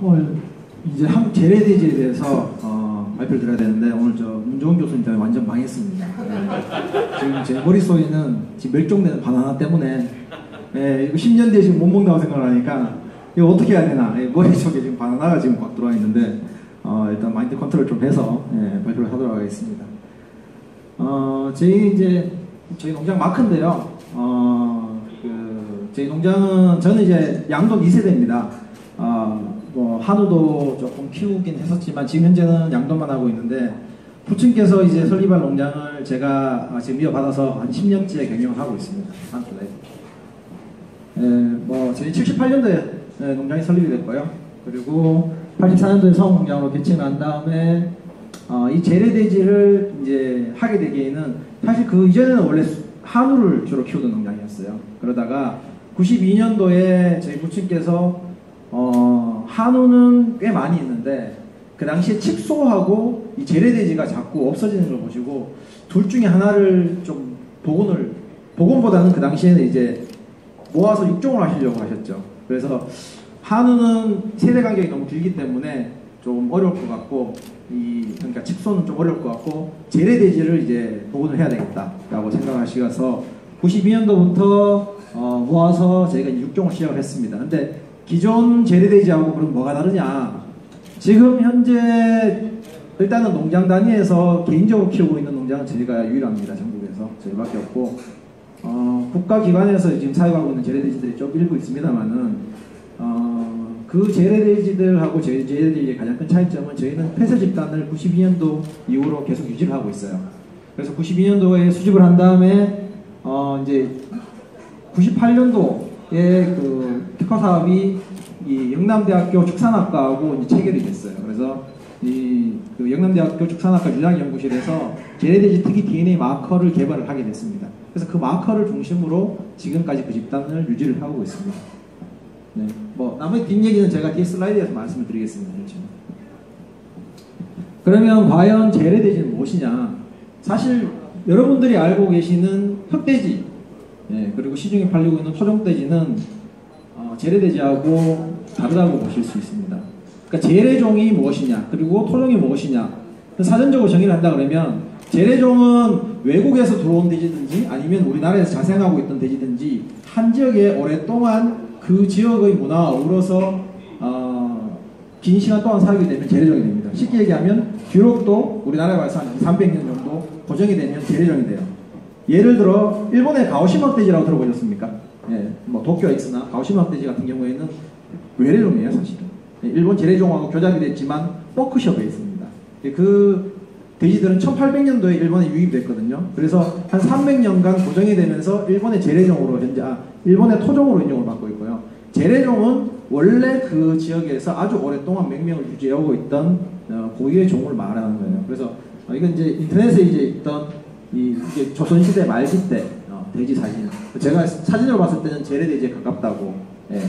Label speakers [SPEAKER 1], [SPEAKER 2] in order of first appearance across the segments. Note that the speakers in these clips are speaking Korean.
[SPEAKER 1] 오늘 이제 한국 재래돼지에 대해서 발표를 드려야 되는데 오늘 저 문종훈 교수님 때문에 완전 망했습니다. 지금 제 머릿속에는 지금 멸종되는 바나나 때문에 이거 10년 뒤에 지금 못 먹는다고 생각을 하니까 이거 어떻게 해야 되나 머릿속에 지금 바나나가 지금 꽉 들어와 있는데 일단 마인드 컨트롤 좀 해서 발표를 하도록 하겠습니다. 저희 농장 마크인데요. 저희 농장은 저는 이제 양돈 2세대입니다. 뭐 한우도 조금 키우긴 했었지만 지금 현재는 양돈만 하고 있는데 부친께서 이제 설립한 농장을 제가 지금 이어받아서 한 10년째 경영을 하고 있습니다. 뭐 저희 78년도에 농장이 설립이 됐고요. 그리고 84년도에 성농장으로 개칭을 한 다음에 이 재래돼지를 이제 하게 되기에는 사실 그 이전에는 원래 한우를 주로 키우던 농장이었어요. 그러다가 92년도에 저희 부친께서 한우는 꽤 많이 있는데 그 당시에 칩소하고 이 재래돼지가 자꾸 없어지는 걸 보시고 둘 중에 하나를 좀 복원보다는 그 당시에는 이제 모아서 육종을 하시려고 하셨죠. 그래서 한우는 세대 간격이 너무 길기 때문에 좀 어려울 것 같고 그러니까 칩소는 좀 어려울 것 같고 재래돼지를 이제 복원을 해야 되겠다라고 생각하시면서 92년도부터 모아서 저희가 이제 육종을 시작을 했습니다. 근데 기존 재래돼지하고 그럼 뭐가 다르냐? 지금 현재 일단은 농장 단위에서 개인적으로 키우고 있는 농장은 저희가 유일합니다. 전국에서 저희밖에 없고 국가기관에서 지금 사용하고 있는 재래돼지들이 좀 일부 있습니다만은 그 재래돼지들하고 저희 재래돼지의 가장 큰 차이점은 저희는 폐쇄 집단을 92년도 이후로 계속 유지를 하고 있어요. 그래서 92년도에 수집을 한 다음에 이제 98년도에 그 특허 사업이 이 영남대학교 축산학과하고 이제 체결이 됐어요. 그래서 그 영남대학교 축산학과 유장연구실에서 재래돼지 특이 DNA 마커를 개발을 하게 됐습니다. 그래서 그 마커를 중심으로 지금까지 그 집단을 유지를 하고 있습니다. 네, 뭐 나머지 뒷얘기는 제가 뒤에 슬라이드에서 말씀을 드리겠습니다. 그렇죠. 그러면 과연 재래돼지는 무엇이냐? 사실 여러분들이 알고 계시는 흑돼지 그리고 시중에 팔리고 있는 토종돼지는 재래돼지하고 다르다고 보실 수 있습니다. 그러니까 재래종이 무엇이냐 그리고 토종이 무엇이냐 사전적으로 정의를 한다 그러면 재래종은 외국에서 들어온 돼지든지 아니면 우리나라에서 자생하고 있던 돼지든지 한 지역에 오랫동안 그 지역의 문화와 어우러서 긴 시간 동안 살게 되면 재래종이 됩니다. 쉽게 얘기하면 귀록도 우리나라에 와서 한 300년 정도 고정이 되면 재래종이 돼요. 예를 들어 일본의 가오시마 흑돼지라고 들어보셨습니까? 뭐 도쿄 X나 가오시마 흑돼지 같은 경우에는 외래종이에요 사실은. 일본 재래종하고 교잡이 됐지만 포크숍에 있습니다. 그 돼지들은 1800년도에 일본에 유입됐거든요. 그래서 한 300년간 고정이 되면서 일본의 재래종으로 현재 일본의 토종으로 인정을 받고 있고요. 재래종은 원래 그 지역에서 아주 오랫동안 맹명을 유지하고 있던 고유의 종을 말하는 거예요. 그래서 이건 이제 인터넷에 이제 있던 이게 조선시대 말기 때 돼지 사진. 제가 사진으로 봤을 때는 재래돼지에 가깝다고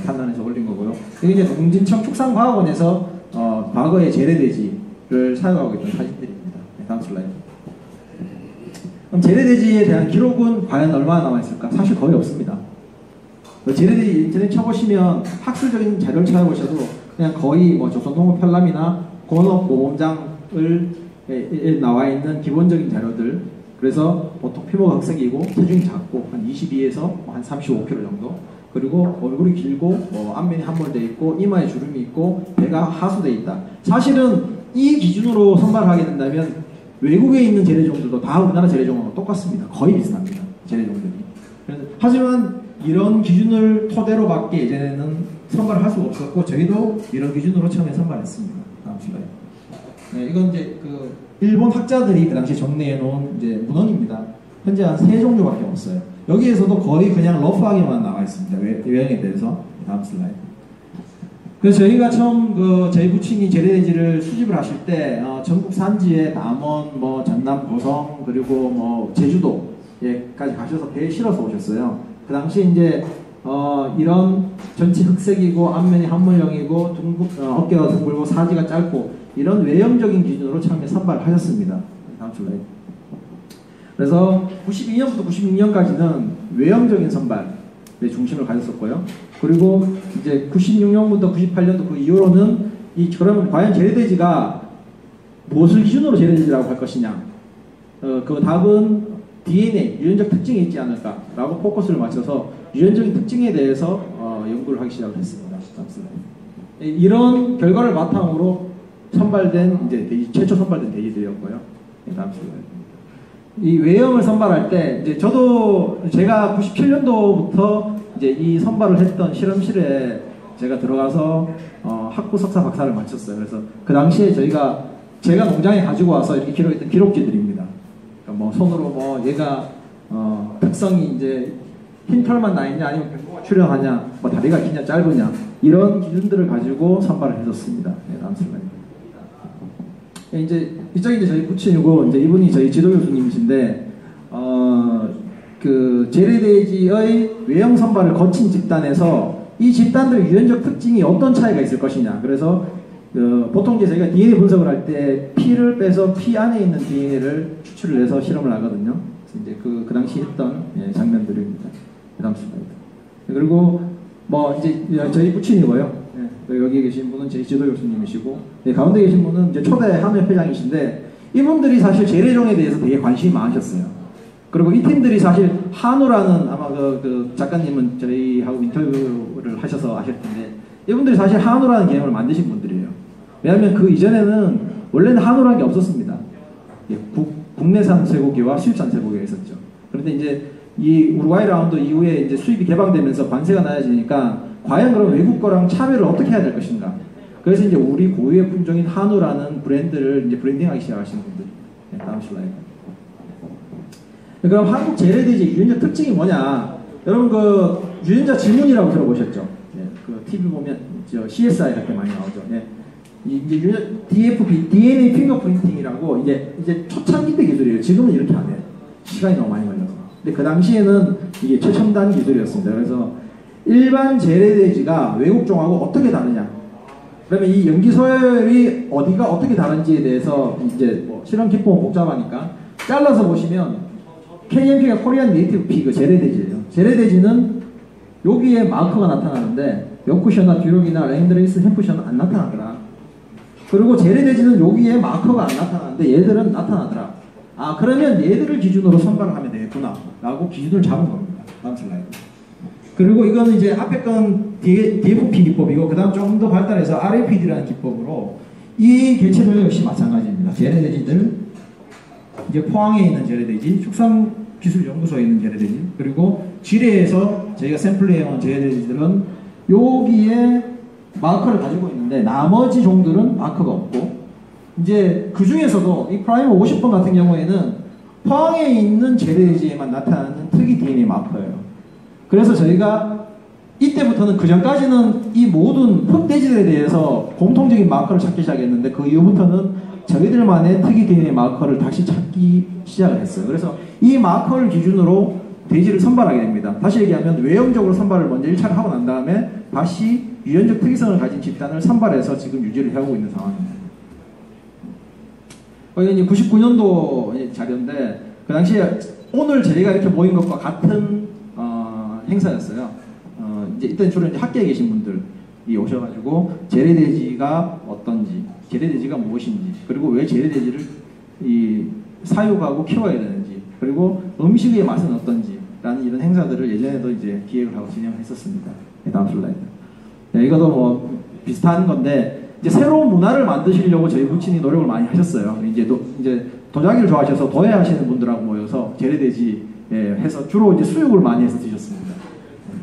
[SPEAKER 1] 판단해서 올린 거고요. 이게 이제 농진청 축산과학원에서 과거의 재래돼지를 사용하고 있던 사진들입니다. 다음 슬라이드. 그럼 재래돼지에 대한 기록은 과연 얼마나 남아있을까? 사실 거의 없습니다. 재래돼지 인터넷 쳐보시면 학술적인 자료를 찾아보셔도 그냥 거의 뭐 조선농업편람이나 공업모범장을 나와 있는 기본적인 자료들. 그래서 보통 피부가 흑색이고 체중이 작고 한 22에서 한 35kg 정도. 그리고 얼굴이 길고 앞면이 함몰되어 있고 이마에 주름이 있고 배가 하수되어 있다. 사실은 이 기준으로 선발하게 된다면 외국에 있는 재래종들도 다 우리나라 재래종하고 똑같습니다. 거의 비슷합니다. 재래종들이. 하지만 이런 기준을 토대로 밖에 예전에는 선발을 할 수가 없었고 저희도 이런 기준으로 처음에 선발했습니다. 다음 슬라이드. 이건 이제 그 일본 학자들이 그 당시에 정리해 놓은 이제 문헌입니다. 현재 한 3종류밖에 없어요. 여기에서도 거의 그냥 러프하게만 나와 있습니다. 외형에 대해서. 다음 슬라이드. 그래서 저희가 처음 저희 부친이 재래돼지를 수집을 하실 때 전국 산지에 남원, 뭐 전남, 고성 그리고 뭐 제주도에까지 가셔서 배에 실어서 오셨어요. 그 당시 이제 이런 전체 흑색이고 앞면이 함몰형이고 어깨가 둥글고 사지가 짧고 이런 외형적인 기준으로 처음에 선발을 하셨습니다. 다음 슬라이드. 그래서 92년부터 96년까지는 외형적인 선발 중심을 가졌었고요. 그리고 이제 96년부터 98년도 그 이후로는 그러면 과연 재래돼지가 무엇을 기준으로 재래돼지라고 할 것이냐? 그 답은 DNA, 유전적 특징이 있지 않을까라고 포커스를 맞춰서 유전적인 특징에 대해서 연구를 하기 시작을 했습니다. 이런 결과를 바탕으로 선발된 이제 최초 선발된 돼지들이었고요. 다음 슬라이드. 이 외형을 선발할 때 이제 제가 97년도부터 이제 이 선발을 했던 실험실에 제가 들어가서 학부 석사 박사를 마쳤어요. 그래서 그 당시에 제가 농장에 가지고 와서 이렇게 기록했던 기록지들입니다. 그러니까 뭐 손으로 뭐 얘가 특성이 이제 흰 털만 나 있냐 아니면 변고가 출현하냐 뭐 다리가 기냐 짧으냐 이런 기준들을 가지고 선발을 해줬습니다. 네, 다음 슬라이드. 이제 이쪽이 이제 저희 부친이고 이제 이분이 저희 지도 교수님이신데 그 재래돼지의 외형 선발을 거친 집단에서 이 집단들의 유전적 특징이 어떤 차이가 있을 것이냐. 그래서 보통 이제 저희가 DNA 분석을 할 때 피를 빼서 피 안에 있는 DNA를 추출을 해서 실험을 하거든요. 그래서 이제 그 당시 했던 장면들입니다. 그다음 슬라이드. 그리고 뭐 이제 저희 부친이고요. 여기 계신 분은 제 지도 교수님이시고 가운데 계신 분은 이제 초대 한우협회장이신데 이분들이 사실 재래종에 대해서 되게 관심이 많으셨어요. 그리고 이 팀들이 사실 한우라는 아마 그 작가님은 저희하고 인터뷰를 하셔서 아실 텐데 이분들이 사실 한우라는 개념을 만드신 분들이에요. 왜냐하면 그 이전에는 원래는 한우라는 게 없었습니다. 국내산 쇠고기와 수입산 쇠고기가 있었죠. 그런데 이제 이 우루과이 라운드 이후에 이제 수입이 개방되면서 관세가 낮아지니까 과연 그럼 외국 거랑 차별을 어떻게 해야 될 것인가? 그래서 이제 우리 고유의 품종인 한우라는 브랜드를 이제 브랜딩하기 시작하신 분들. 네, 다음 슬라이드. 그럼 한국 재래돼지 유전자 특징이 뭐냐? 여러분 그 유전자 질문이라고 들어보셨죠? 네, 그 TV 보면 CSI 이렇게 많이 나오죠. 네. 이제 DFP, DNA 핑거프린팅이라고 이제 초창기 때 기술이에요. 지금은 이렇게 안 해요. 시간이 너무 많이 걸려서. 근데 그 당시에는 이게 최첨단 기술이었습니다. 그래서 일반 재래돼지가 외국종하고 어떻게 다르냐? 그러면 이 염기 서열이 어디가 어떻게 다른지에 대해서 이제 뭐 실험 기법은 복잡하니까 잘라서 보시면 KNP가 코리안 네이티브 피그 재래돼지예요. 재래돼지는 여기에 마커가 나타나는데 영쿠셔나 듀록이나 랭드레이스 햄프셔는 안 나타나더라. 그리고 재래돼지는 여기에 마커가 안 나타나는데 얘들은 나타나더라. 아 그러면 얘들을 기준으로 선발을 하면 되겠구나 라고 기준을 잡은 겁니다. 다음 슬라이드. 그리고 이거는 이제 앞에 건 DFP 기법이고 그 다음 조금 더 발달해서 RAPD라는 기법으로 이 개체도 역시 마찬가지입니다. 재래돼지들 이제 포항에 있는 재래돼지, 축산기술연구소에 있는 재래돼지, 그리고 지뢰에서 저희가 샘플해온 재래돼지들은 여기에 마커를 가지고 있는데 나머지 종들은 마커가 없고 이제 그 중에서도 이 프라이머 50번 같은 경우에는 포항에 있는 재래돼지에만 나타나는 특이 DNA 마커예요. 그래서 저희가 이때부터는 그 전까지는 이 모든 흑돼지들에 대해서 공통적인 마커를 찾기 시작했는데 그 이후부터는 저희들만의 특이 DNA 마커를 다시 찾기 시작을 했어요. 그래서 이 마커를 기준으로 돼지를 선발하게 됩니다. 다시 얘기하면 외형적으로 선발을 먼저 1차를 하고 난 다음에 다시 유전적 특이성을 가진 집단을 선발해서 지금 유지를 하고 있는 상황입니다. 이게 99년도 자료인데 그 당시에 오늘 저희가 이렇게 모인 것과 같은 행사였어요. 이제 이때 주로 이제 학계에 계신 분들이 오셔가지고 재래돼지가 어떤지, 재래돼지가 무엇인지, 그리고 왜 재래돼지를 사육하고 키워야 되는지, 그리고 음식의 맛은 어떤지라는 이런 행사들을 예전에도 이제 기획을 하고 진행했었습니다. 네, 다음 슬라이드. 네, 이것도 뭐 비슷한 건데 이제 새로운 문화를 만드시려고 저희 부친이 노력을 많이 하셨어요. 이제 도자기를 좋아하셔서 도예하시는 분들하고 모여서 재래돼지 해서 주로 이제 수육을 많이 해서 드셨습니다.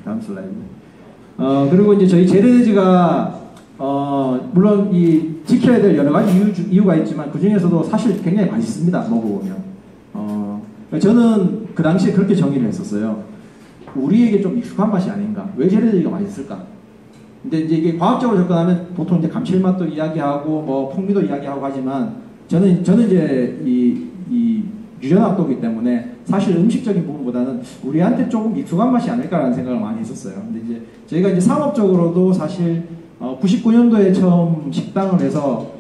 [SPEAKER 1] 다음 슬라이드. 그리고 이제 저희 재래돼지가 물론 이 지켜야 될 여러 가지 이유가 있지만 그 중에서도 사실 굉장히 맛있습니다. 먹어보면. 저는 그 당시에 그렇게 정의를 했었어요. 우리에게 좀 익숙한 맛이 아닌가. 왜 재래돼지가 맛있을까? 근데 이제 이게 과학적으로 접근하면 보통 이제 감칠맛도 이야기하고 뭐 풍미도 이야기하고 하지만 저는 이제 이 유전학도이기 때문에 사실 음식적인 부분보다는 우리한테 조금 익숙한 맛이 아닐까라는 생각을 많이 했었어요. 근데 이제 저희가 이제 상업적으로도 사실 99년도에 처음 식당을 해서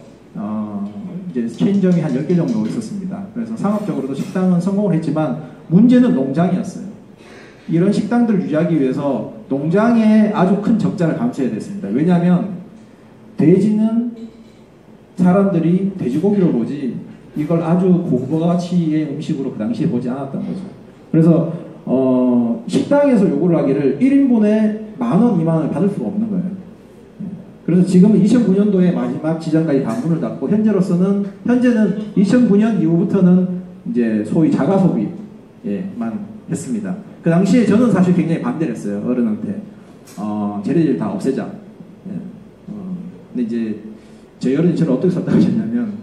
[SPEAKER 1] 이제 체인점이 한 10개 정도 있었습니다. 그래서 상업적으로도 식당은 성공을 했지만 문제는 농장이었어요. 이런 식당들을 유지하기 위해서 농장에 아주 큰 적자를 감수해야 됐습니다. 왜냐하면 돼지는 사람들이 돼지고기로 보지 이걸 아주 고가치의 음식으로 그 당시에 보지 않았던 거죠. 그래서 식당에서 요구를 하기를 1인분에 10,000원, 20,000원을 받을 수가 없는 거예요. 그래서 지금은 2009년도에 마지막 지점까지 다 문을 닫고 현재는 2009년 이후부터는 이제 소위 자가 소비만 했습니다. 그 당시에 저는 사실 굉장히 반대를 했어요. 어른한테 재래지를 다 없애자. 예. 근데 이제 저희 어른이 저를 어떻게 설득하셨냐면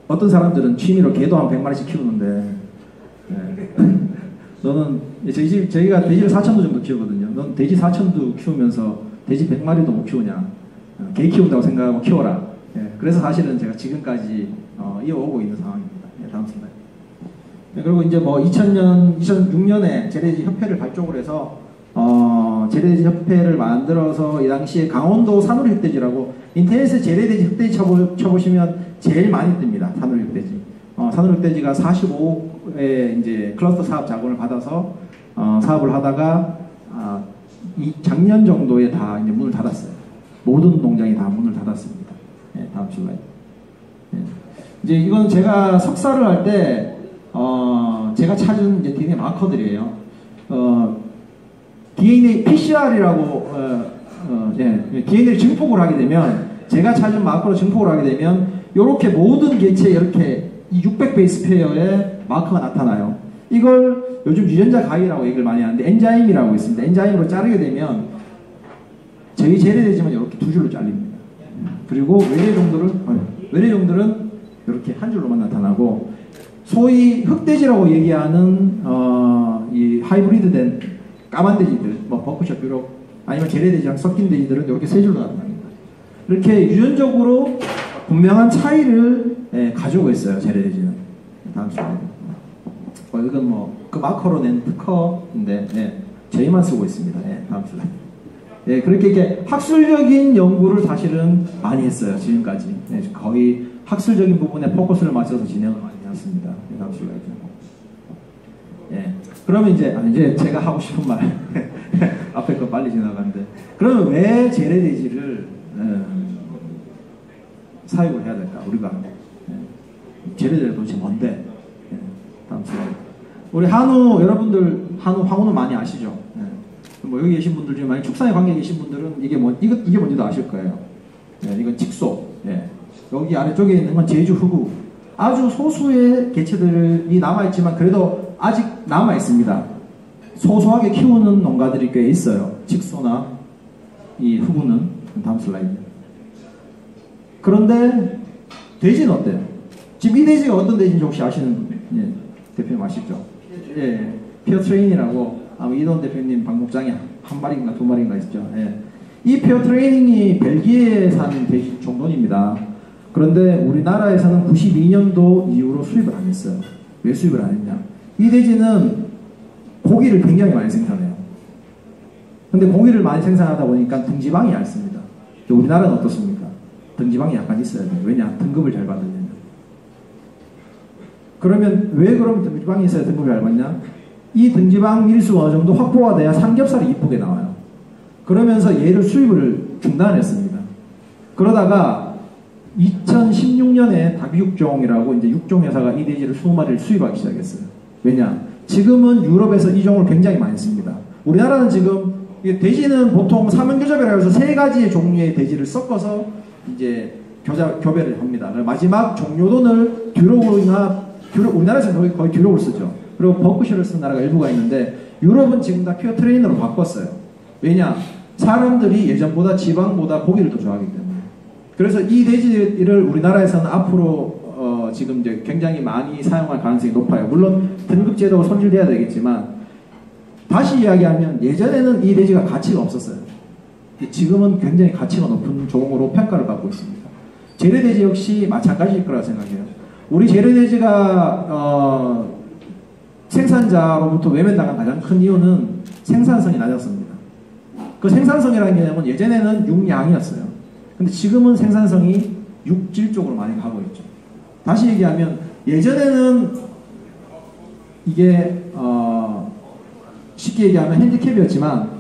[SPEAKER 1] 어떤 사람들은 취미로 개도 한 100마리씩 키우는데 너는 저희가 돼지를 4,000도 정도 키우거든요. 넌 돼지 4,000도 키우면서 돼지 100마리도 못 키우냐? 개 키운다고 생각하고 키워라. 예, 그래서 사실은 제가 지금까지 이어오고 있는 상황입니다. 예, 다음 슬라이드. 네, 그리고 이제 뭐 2006년에 재래돼지 협회를 발족을 해서 재래돼지 협회를 만들어서 이 당시에 강원도 산후리 흑돼지라고 인터넷에 재래돼지 흑돼지 쳐보시면 제일 많이 뜹니다. 산후리 흑돼지. 산후리 흑돼지가 45억의 이제 클러스터 사업 자금을 받아서 사업을 하다가 작년 정도에 다 이제 문을 닫았어요. 모든 농장이 다 문을 닫았습니다. 네, 다음 슬라이드. 네. 이제 이건 제가 석사를 할 때 제가 찾은 이제 DNA 마커들이에요. DNA PCR이라고 DNA를 증폭을 하게 되면 제가 찾은 마커로 증폭을 하게 되면 이렇게 모든 개체에 이렇게 600베이스 페어의 마커가 나타나요. 이걸 요즘 유전자 가위라고 얘기를 많이 하는데 엔자임이라고 있습니다. 엔자임으로 자르게 되면 저희 재래돼지만 이렇게 두 줄로 잘립니다. 그리고 외래종들은 이렇게 한 줄로만 나타나고 소위 흑돼지라고 얘기하는 이 하이브리드된 까만 돼지들, 뭐 버크셔 뷰록 아니면 재래돼지랑 섞인 돼지들은 이렇게 세 줄로 나타납니다. 이렇게 유전적으로 분명한 차이를 가지고 있어요. 재래돼지는. 다음 슬라이드. 이건 뭐 그 마커로 낸 특허인데 저희만 쓰고 있습니다. 다음 슬라이드. 그렇게 이렇게 학술적인 연구를 사실은 많이 했어요. 지금까지. 거의 학술적인 부분에 포커스를 맞춰서 진행을 많이 했습니다. 다음 슬라이드. 그러면 이제 제가 하고 싶은 말 앞에 거 빨리 지나가는데 그러면 왜 재래돼지를 사육을 해야 될까? 우리가 재래돼지가 도대체 뭔데? 다음 슬라이드. 우리 한우 여러분들 황우는 많이 아시죠? 뭐 여기 계신 분들 중에 많이 축산에 관계 계신 분들은 이게 뭔지도 아실 거예요. 이건 직소. 여기 아래쪽에 있는 건 제주 흑우. 아주 소수의 개체들이 남아있지만 그래도 아직 남아있습니다. 소소하게 키우는 농가들이 꽤 있어요. 직소나 이 흑우는. 다음 슬라이드. 그런데 돼지는 어때요? 지금 이 돼지가 어떤 돼지인지 혹시 아시는 분? 대표님 아시죠? 페어트레인이라고 아마 이동 대표님 방목장에 한 마리인가 두 마리인가 있죠. 이 페어트레이닝이 벨기에에 사는 돼지 종론입니다. 그런데 우리나라에서는 92년도 이후로 수입을 안 했어요. 왜 수입을 안 했냐? 이 돼지는 고기를 굉장히 많이 생산해요. 근데 고기를 많이 생산하다 보니까 등지방이 얇습니다. 우리나라는 어떻습니까? 등지방이 약간 있어야 돼요. 왜냐? 등급을 잘 받으려면. 그러면 왜 그럼 등지방이 있어야 등급을 잘 받냐? 이 등지방 밀수가 어느 정도 확보가 돼야 삼겹살이 이쁘게 나와요. 그러면서 얘를 수입을 중단했습니다. 그러다가 2016년에 다비육종이라고 이제 육종 회사가 이 돼지를 20마리를 수입하기 시작했어요. 왜냐? 지금은 유럽에서 이 종을 굉장히 많이 씁니다. 우리나라는 지금 돼지는 보통 삼연교접이라고 해서 세 가지의 종류의 돼지를 섞어서 이제 교배를 합니다. 마지막 종료돈을 우리나라에서는 거의 듀록을 쓰죠. 그리고 버크셔를 쓰는 나라가 일부가 있는데 유럽은 지금 다 퓨어 트레인으로 바꿨어요. 왜냐? 사람들이 예전보다 지방보다 고기를 더 좋아하기 때문에. 그래서 이 돼지를 우리나라에서는 앞으로 지금 이제 굉장히 많이 사용할 가능성이 높아요. 물론 등급제도가 손질돼야 되겠지만 다시 이야기하면 예전에는 이 돼지가 가치가 없었어요. 지금은 굉장히 가치가 높은 종으로 평가를 받고 있습니다. 재래돼지 역시 마찬가지일 거라고 생각해요. 우리 재래돼지가 생산자로부터 외면당한 가장 큰 이유는 생산성이 낮았습니다. 그 생산성이라는 개념은 예전에는 육양이었어요. 근데 지금은 생산성이 육질 쪽으로 많이 가고 있죠. 다시 얘기하면 예전에는 이게 쉽게 얘기하면 핸디캡이었지만